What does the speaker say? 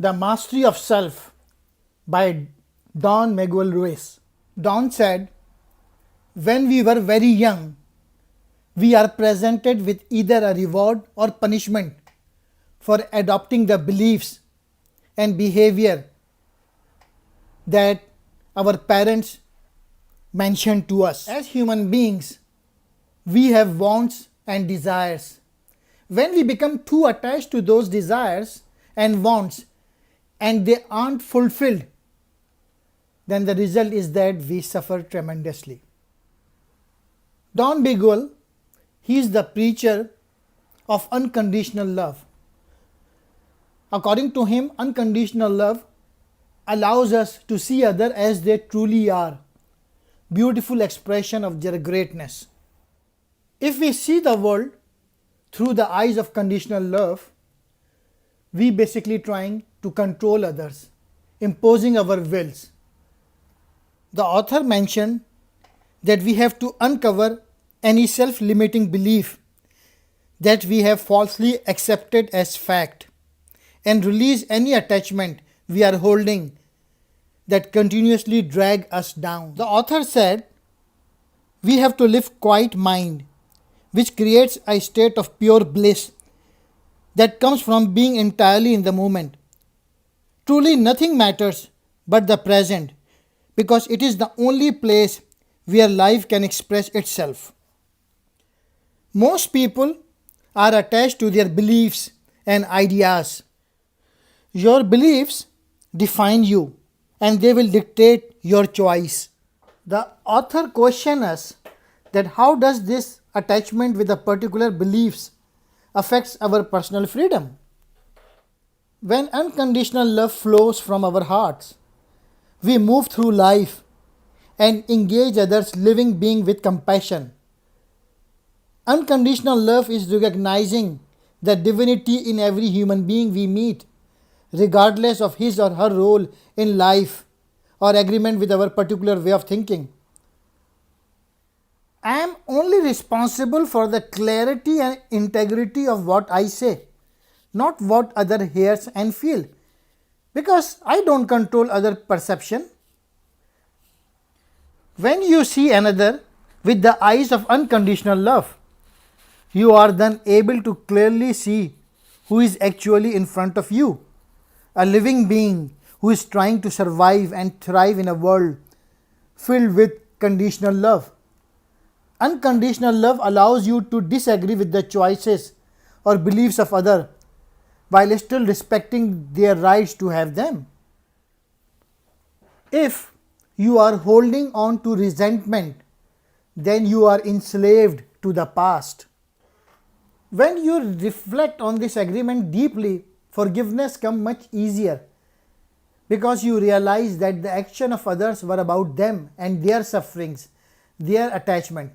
The Mastery of Self by Don Miguel Ruiz. Don said, when we were very young, we are presented with either a reward or punishment for adopting the beliefs and behavior that our parents mentioned to us. As human beings, we have wants and desires. When we become too attached to those desires and wants and they aren't fulfilled, then the result is that we suffer tremendously. Don Miguel, he is the preacher of unconditional love. According to him, unconditional love allows us to see others as they truly are, beautiful expression of their greatness. If we see the world through the eyes of conditional love, we basically trying to control others, imposing our wills. The author mentioned that we have to uncover any self-limiting belief that we have falsely accepted as fact and release any attachment we are holding that continuously drag us down. The author said, we have to live quiet mind, which creates a state of pure bliss that comes from being entirely in the moment. Truly nothing matters but the present, because it is the only place where life can express itself. Most people are attached to their beliefs and ideas. Your beliefs define you and they will dictate your choice. The author questions us that how does this attachment with a particular beliefs affects our personal freedom? When unconditional love flows from our hearts, we move through life and engage others living being with compassion. Unconditional love is recognizing the divinity in every human being we meet, regardless of his or her role in life or agreement with our particular way of thinking. I am only responsible for the clarity and integrity of what I say, not what other hears and feel, because I don't control other perception. When you see another with the eyes of unconditional love, you are then able to clearly see who is actually in front of you, a living being who is trying to survive and thrive in a world filled with conditional love. Unconditional love allows you to disagree with the choices or beliefs of others while still respecting their rights to have them. If you are holding on to resentment, then you are enslaved to the past. When you reflect on this agreement deeply, forgiveness comes much easier because you realize that the action of others were about them and their sufferings, their attachment,